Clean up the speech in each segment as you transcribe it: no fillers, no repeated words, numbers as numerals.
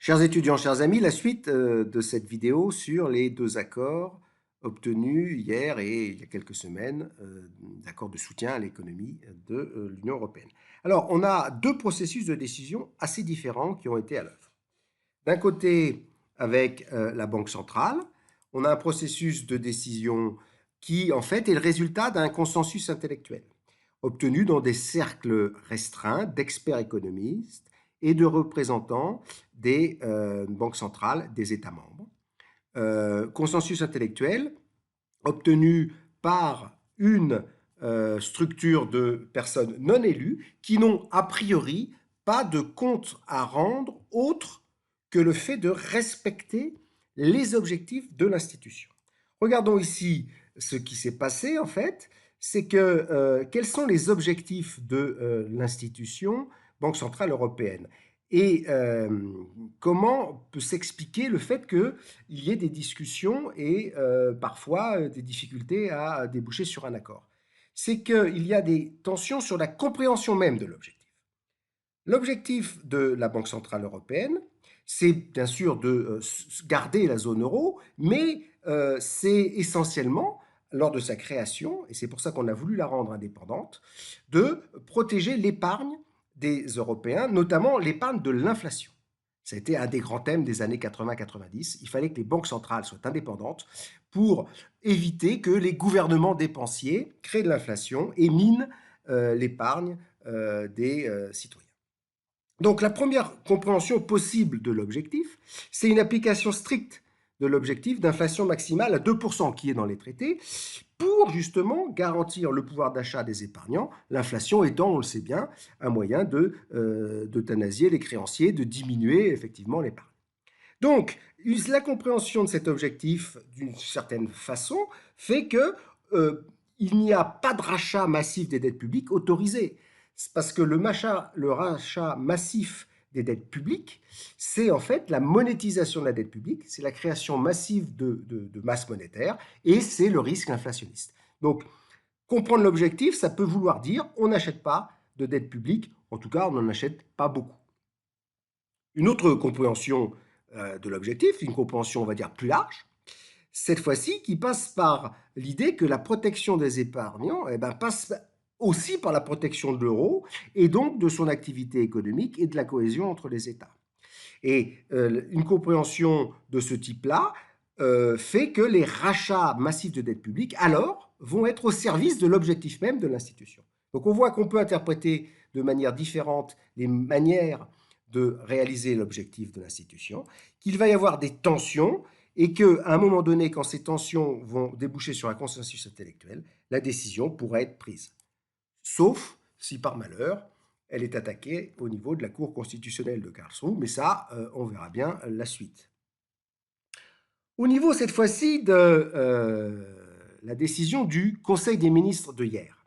Chers étudiants, chers amis, la suite de cette vidéo sur les deux accords obtenus hier et il y a quelques semaines, d'accords de soutien à l'économie de l'Union européenne. Alors, on a deux processus de décision assez différents qui ont été à l'œuvre. D'un côté, avec la Banque centrale, on a un processus de décision qui, en fait, est le résultat d'un consensus intellectuel, obtenu dans des cercles restreints d'experts économistes et de représentants des banques centrales des États membres. Consensus intellectuel obtenu par une structure de personnes non élues qui n'ont a priori pas de compte à rendre autre que le fait de respecter les objectifs de l'institution. Regardons ici ce qui s'est passé en fait, c'est que quels sont les objectifs de l'institution Banque centrale européenne et comment peut s'expliquer le fait qu'il y ait des discussions et parfois des difficultés à déboucher sur un accord. C'est qu'il y a des tensions sur la compréhension même de l'objectif. L'objectif de la Banque centrale européenne, c'est bien sûr de garder la zone euro, mais c'est essentiellement, lors de sa création, et c'est pour ça qu'on a voulu la rendre indépendante, de protéger l'épargne des Européens, notamment l'épargne de l'inflation. Ça a été un des grands thèmes des années 80-90. Il fallait que les banques centrales soient indépendantes pour éviter que les gouvernements dépensiers créent de l'inflation et minent l'épargne des citoyens. Donc la première compréhension possible de l'objectif, c'est une application stricte de l'objectif d'inflation maximale à 2% qui est dans les traités pour justement garantir le pouvoir d'achat des épargnants, l'inflation étant, on le sait bien, un moyen d'euthanasier les créanciers, de diminuer effectivement l'épargne. Donc, la compréhension de cet objectif, d'une certaine façon, fait que il n'y a pas de rachat massif des dettes publiques autorisé. C'est parce que le rachat massif des dettes publiques, c'est en fait la monétisation de la dette publique, c'est la création massive de masse monétaire et c'est le risque inflationniste. Donc, comprendre l'objectif, ça peut vouloir dire on n'achète pas de dette publique, en tout cas on n'en achète pas beaucoup. Une autre compréhension de l'objectif, une compréhension on va dire plus large, cette fois-ci qui passe par l'idée que la protection des épargnants passe aussi par la protection de l'euro et donc de son activité économique et de la cohésion entre les États. Et une compréhension de ce type-là fait que les rachats massifs de dette publique, alors, vont être au service de l'objectif même de l'institution. Donc on voit qu'on peut interpréter de manière différente les manières de réaliser l'objectif de l'institution, qu'il va y avoir des tensions et qu'à un moment donné, quand ces tensions vont déboucher sur un consensus intellectuel, la décision pourrait être prise. Sauf si par malheur, elle est attaquée au niveau de la Cour constitutionnelle de Karlsruhe, mais ça, on verra bien la suite. Au niveau, cette fois-ci, de la décision du Conseil des ministres de hier.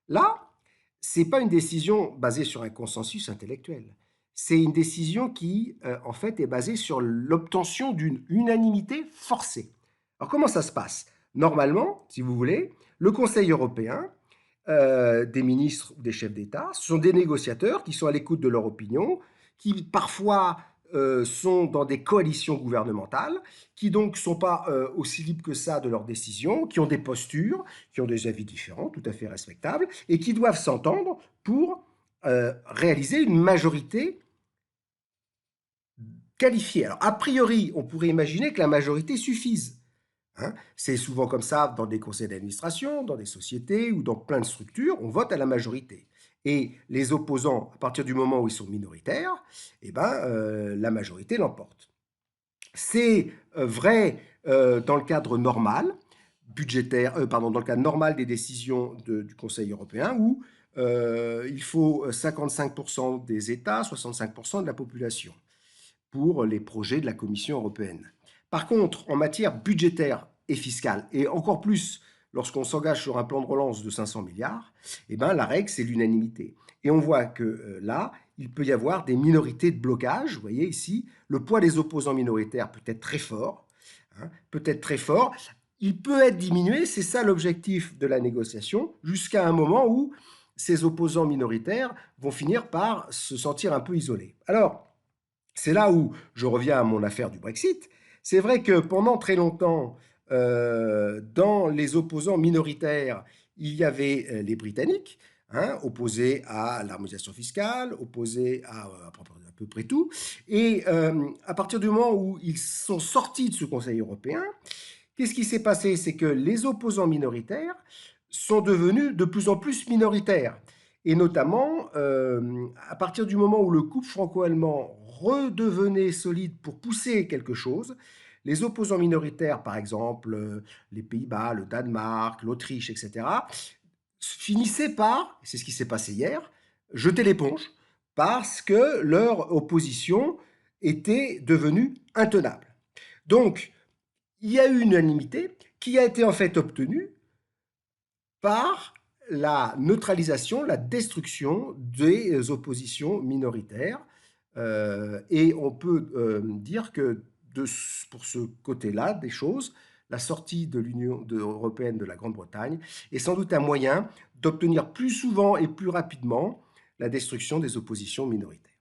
Là, ce n'est pas une décision basée sur un consensus intellectuel. C'est une décision qui, en fait, est basée sur l'obtention d'une unanimité forcée. Alors, comment ça se passe? Normalement, si vous voulez, le Conseil européen, des ministres ou des chefs d'État, ce sont des négociateurs qui sont à l'écoute de leur opinion, qui parfois sont dans des coalitions gouvernementales, qui donc ne sont pas aussi libres que ça de leurs décisions, qui ont des postures, qui ont des avis différents, tout à fait respectables, et qui doivent s'entendre pour réaliser une majorité qualifiée. Alors, a priori, on pourrait imaginer que la majorité suffise. Hein, c'est souvent comme ça dans des conseils d'administration, dans des sociétés ou dans plein de structures, on vote à la majorité. Et les opposants, à partir du moment où ils sont minoritaires, la majorité l'emporte. C'est vrai dans le cadre normal, budgétaire, dans le cadre normal des décisions du Conseil européen, où il faut 55% des États, 65% de la population pour les projets de la Commission européenne. Par contre, en matière budgétaire et fiscale, et encore plus lorsqu'on s'engage sur un plan de relance de 500 milliards, la règle, c'est l'unanimité. Et on voit que là, il peut y avoir des minorités de blocage. Vous voyez ici, le poids des opposants minoritaires peut être très fort. Peut-être très fort. Il peut être diminué, c'est ça l'objectif de la négociation, jusqu'à un moment où ces opposants minoritaires vont finir par se sentir un peu isolés. Alors, C'est là où je reviens à mon affaire du Brexit. C'est vrai que pendant très longtemps, dans les opposants minoritaires, il y avait les Britanniques, hein, opposés à l'harmonisation fiscale, opposés à peu près tout. Et à partir du moment où ils sont sortis de ce Conseil européen, qu'est-ce qui s'est passé? C'est que les opposants minoritaires sont devenus de plus en plus minoritaires. Et notamment, à partir du moment où le couple franco-allemand redevenait solide pour pousser quelque chose, les opposants minoritaires, par exemple les Pays-Bas, le Danemark, l'Autriche, etc., finissaient par, c'est ce qui s'est passé hier, jeter l'éponge parce que leur opposition était devenue intenable. Donc, il y a eu une unanimité qui a été en fait obtenue par la neutralisation, la destruction des oppositions minoritaires. Et on peut dire que pour ce côté-là des choses, la sortie de l'Union européenne de la Grande-Bretagne est sans doute un moyen d'obtenir plus souvent et plus rapidement la destruction des oppositions minoritaires.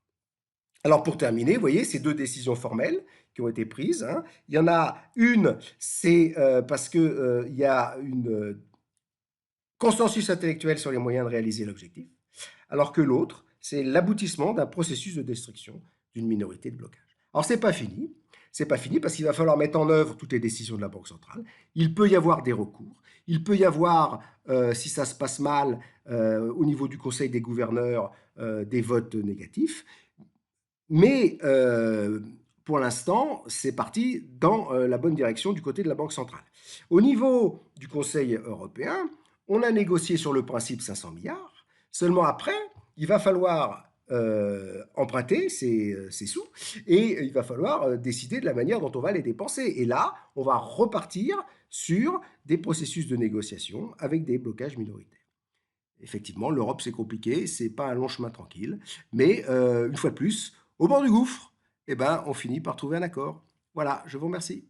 Alors pour terminer, vous voyez, ces deux décisions formelles qui ont été prises, hein, il y en a une, c'est parce qu'il y a une consensus intellectuel sur les moyens de réaliser l'objectif, alors que l'autre, c'est l'aboutissement d'un processus de destruction d'une minorité de blocage. Alors c'est pas fini parce qu'il va falloir mettre en œuvre toutes les décisions de la Banque centrale. Il peut y avoir des recours, il peut y avoir, si ça se passe mal, au niveau du Conseil des gouverneurs, des votes négatifs. Mais pour l'instant, c'est parti dans la bonne direction du côté de la Banque centrale. Au niveau du Conseil européen, on a négocié sur le principe 500 milliards. Seulement après, il va falloir emprunter ces sous et il va falloir décider de la manière dont on va les dépenser. Et là, on va repartir sur des processus de négociation avec des blocages minoritaires. Effectivement, l'Europe, c'est compliqué, c'est pas un long chemin tranquille, mais une fois de plus, au bord du gouffre, eh ben, on finit par trouver un accord. Voilà, je vous remercie.